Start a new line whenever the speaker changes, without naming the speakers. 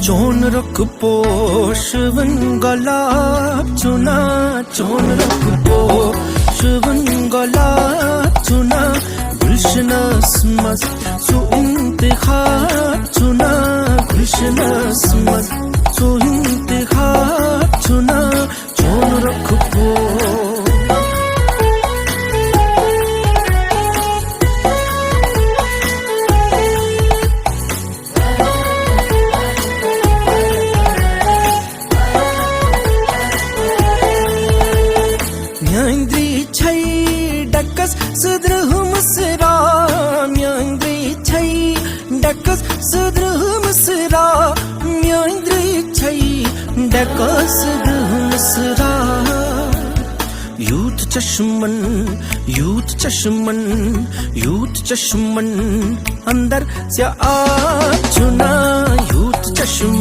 चोन रख पोषवन गलाब चुना चोन रख पोषवन गलाब चुना गुलशनस मस सु इंतखाब चुना गुलशनस मस सु इंतखाब चुना चोन रख पो म्यांद्री छै डकस सुद्रहुम सरा म्यांद्री छै डकस सुद्रहुम सरा म्यांद्री छै डकस सुद्रहुम सरा यूथ चश्मन यूथ चश्मन यूथ चश्मन अंदर से आ चुना यूथ चश्मन